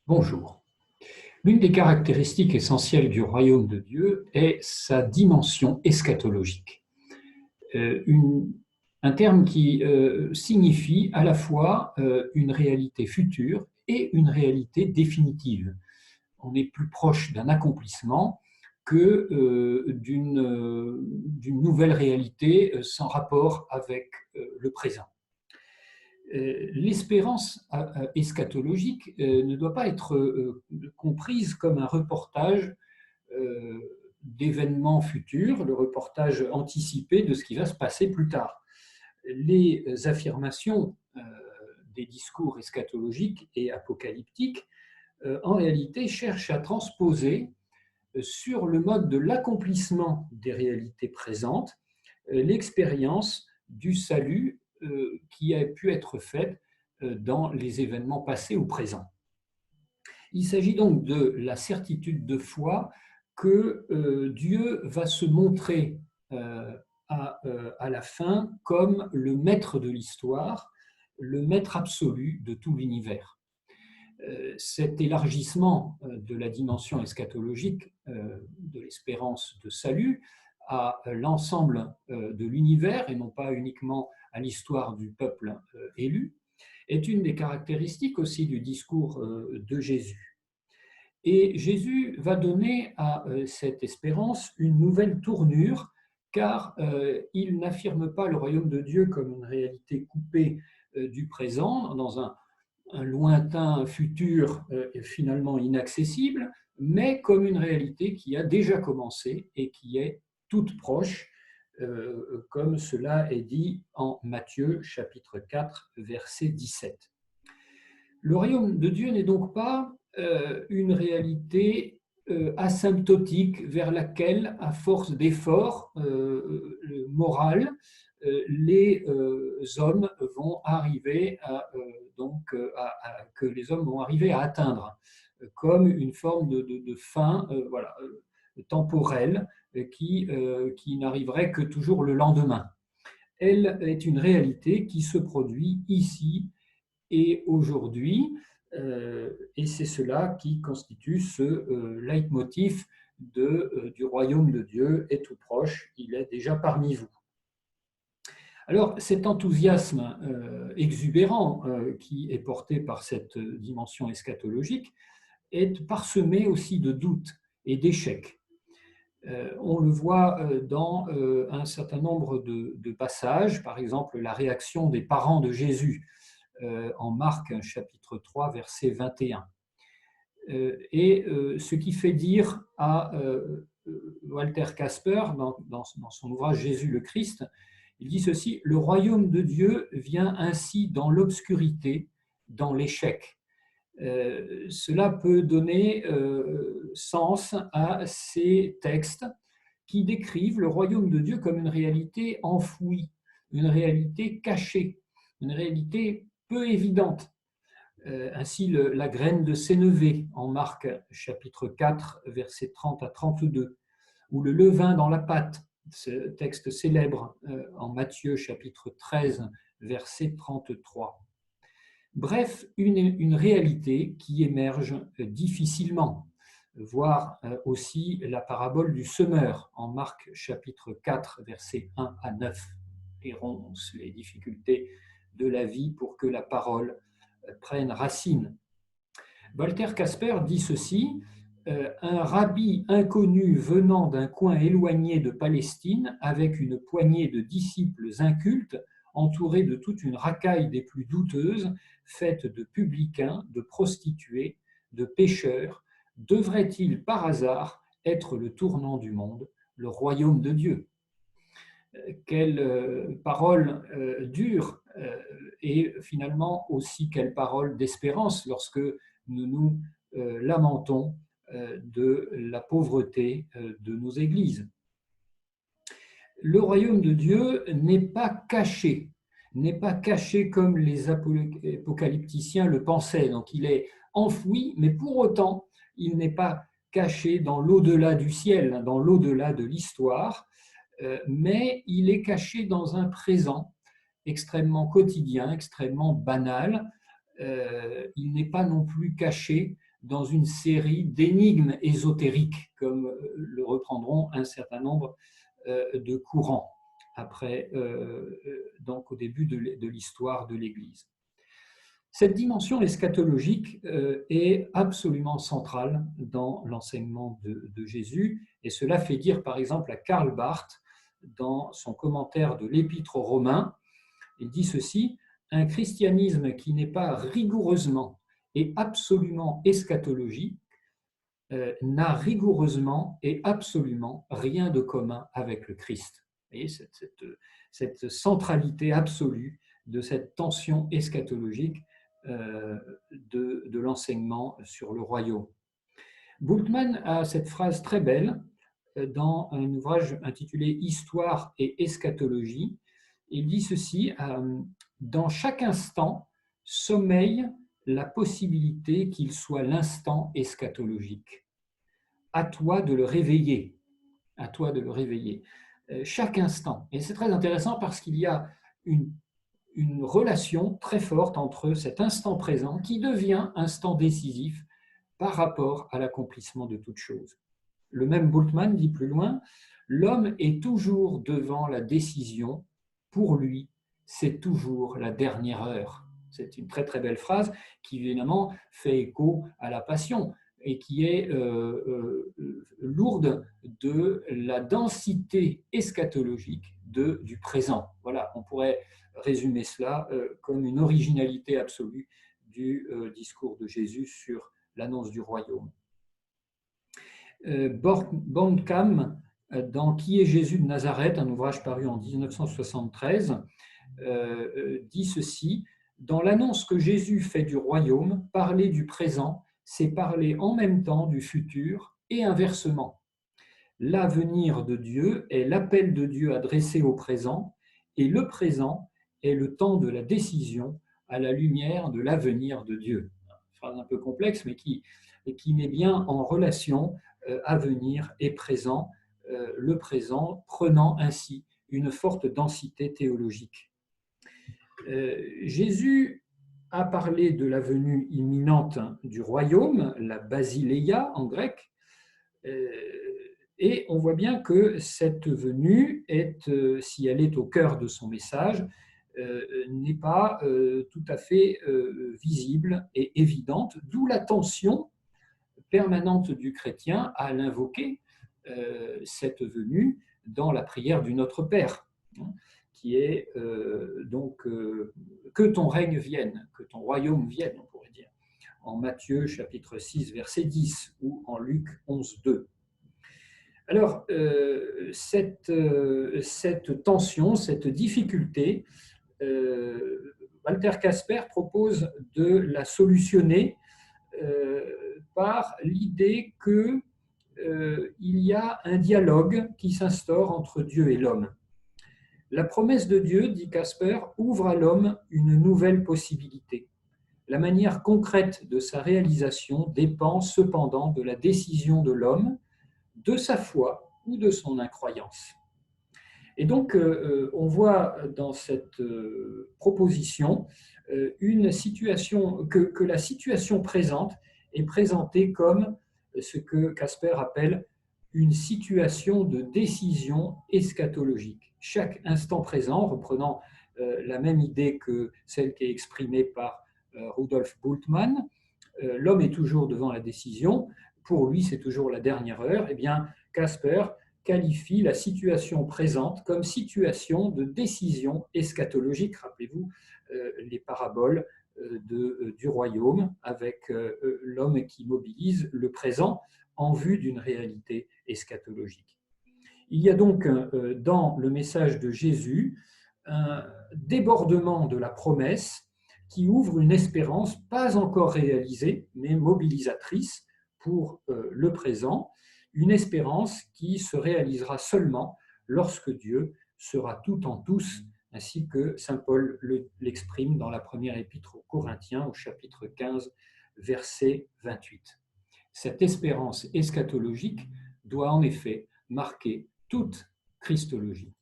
Bonjour. L'une des caractéristiques essentielles du royaume de Dieu est sa dimension eschatologique. Un terme qui signifie à la fois une réalité future et une réalité définitive. On est plus proche d'un accomplissement que d'une nouvelle réalité sans rapport avec le présent. L'espérance eschatologique ne doit pas être comprise comme un reportage d'événements futurs, le reportage anticipé de ce qui va se passer plus tard. Les affirmations des discours eschatologiques et apocalyptiques, en réalité, cherchent à transposer sur le mode de l'accomplissement des réalités présentes l'expérience du salut qui a pu être faite dans les événements passés ou présents. Il s'agit donc de la certitude de foi que Dieu va se montrer à la fin comme le maître de l'histoire, le maître absolu de tout l'univers. Cet élargissement de la dimension eschatologique de l'espérance de salut à l'ensemble de l'univers et non pas uniquement à l'histoire du peuple élu, est une des caractéristiques aussi du discours de Jésus. Et Jésus va donner à cette espérance une nouvelle tournure, car il n'affirme pas le royaume de Dieu comme une réalité coupée du présent, dans un lointain futur finalement inaccessible, mais comme une réalité qui a déjà commencé et qui est toute proche, comme cela est dit en Matthieu chapitre 4, verset 17. Le royaume de Dieu n'est donc pas une réalité asymptotique vers laquelle, à force d'efforts moraux, les hommes vont arriver que les hommes vont arriver à atteindre, comme une forme de fin temporelle qui n'arriverait que toujours le lendemain. Elle est une réalité qui se produit ici et aujourd'hui, et c'est cela qui constitue ce leitmotiv du royaume de Dieu est tout proche, il est déjà parmi vous. Alors cet enthousiasme exubérant qui est porté par cette dimension eschatologique est parsemé aussi de doutes et d'échecs. On le voit dans un certain nombre de passages, par exemple la réaction des parents de Jésus en Marc chapitre 3 verset 21. Et ce qui fait dire à Walter Casper dans son ouvrage Jésus le Christ, il dit ceci: le royaume de Dieu vient ainsi dans l'obscurité, dans l'échec. Cela peut donner sens à ces textes qui décrivent le royaume de Dieu comme une réalité enfouie, une réalité cachée, une réalité peu évidente. Ainsi, la graine de sénévé en Marc chapitre 4, versets 30 à 32, ou le levain dans la pâte, ce texte célèbre en Matthieu chapitre 13, verset 33. Bref, une réalité qui émerge difficilement, voire aussi la parabole du semeur en Marc chapitre 4, versets 1 à 9, énonce les difficultés de la vie pour que la parole prenne racine. Walter Casper dit ceci: un rabbi inconnu venant d'un coin éloigné de Palestine, avec une poignée de disciples incultes, entouré de toute une racaille des plus douteuses, faite de publicains, de prostituées, de pécheurs, devrait-il par hasard être le tournant du monde, le royaume de Dieu? Quelle parole dure et finalement aussi quelle parole d'espérance lorsque nous nous lamentons de la pauvreté de nos églises. Le royaume de Dieu n'est pas caché comme les apocalypticiens le pensaient. Donc il est enfoui, mais pour autant, il n'est pas caché dans l'au-delà du ciel, dans l'au-delà de l'histoire, mais il est caché dans un présent extrêmement quotidien, extrêmement banal. Il n'est pas non plus caché dans une série d'énigmes ésotériques, comme le reprendront un certain nombre de courants après, donc au début de l'histoire de l'Église. Cette dimension eschatologique est absolument centrale dans l'enseignement de Jésus, et cela fait dire par exemple à Karl Barth, dans son commentaire de l'Épître aux Romains, il dit ceci: un christianisme qui n'est pas rigoureusement et absolument eschatologique n'a rigoureusement et absolument rien de commun avec le Christ. Vous voyez, cette centralité absolue de cette tension eschatologique de l'enseignement sur le royaume. Bultmann a cette phrase très belle dans un ouvrage intitulé Histoire et eschatologie. Il dit ceci: dans chaque instant sommeille la possibilité qu'il soit l'instant eschatologique. À toi de le réveiller. À toi de le réveiller. Chaque instant. Et c'est très intéressant parce qu'il y a une relation très forte entre cet instant présent qui devient instant décisif par rapport à l'accomplissement de toute chose. Le même Bultmann dit plus loin: l'homme est toujours devant la décision, pour lui, c'est toujours la dernière heure. C'est une très très belle phrase qui évidemment fait écho à la Passion et qui est lourde de la densité eschatologique du présent. Voilà, on pourrait résumer cela comme une originalité absolue du discours de Jésus sur l'annonce du royaume. Bornkamm, dans Qui est Jésus de Nazareth, un ouvrage paru en 1973, dit ceci: dans l'annonce que Jésus fait du royaume, parler du présent, c'est parler en même temps du futur et inversement. L'avenir de Dieu est l'appel de Dieu adressé au présent, et le présent est le temps de la décision à la lumière de l'avenir de Dieu. Une phrase un peu complexe, mais qui met bien en relation avenir et présent, le présent prenant ainsi une forte densité théologique. Jésus a parlé de la venue imminente du royaume, la basileia en grec, et on voit bien que cette venue est, si elle est au cœur de son message, n'est pas tout à fait visible et évidente, d'où la tension permanente du chrétien à l'invoquer, cette venue, dans la prière du Notre Père, qui est que ton règne vienne, que ton royaume vienne, on pourrait dire, en Matthieu chapitre 6, verset 10, ou en Luc 11, 2. Alors, cette tension, cette difficulté, Walter Casper propose de la solutionner par l'idée qu'il y a un dialogue qui s'instaure entre Dieu et l'homme. La promesse de Dieu, dit Casper, ouvre à l'homme une nouvelle possibilité. La manière concrète de sa réalisation dépend cependant de la décision de l'homme, de sa foi ou de son incroyance. Et donc, on voit dans cette proposition une situation, que la situation présente est présentée comme ce que Casper appelle une situation de décision eschatologique. Chaque instant présent, reprenant la même idée que celle qui est exprimée par Rudolf Bultmann, l'homme est toujours devant la décision, pour lui c'est toujours la dernière heure, et bien Casper qualifie la situation présente comme situation de décision eschatologique. Rappelez-vous les paraboles du royaume avec l'homme qui mobilise le présent en vue d'une réalité eschatologique. Il y a donc dans le message de Jésus un débordement de la promesse qui ouvre une espérance pas encore réalisée, mais mobilisatrice pour le présent, une espérance qui se réalisera seulement lorsque Dieu sera tout en tous, ainsi que saint Paul l'exprime dans la première épître aux Corinthiens, au chapitre 15, verset 28. Cette espérance eschatologique doit en effet marquer toute Christologie.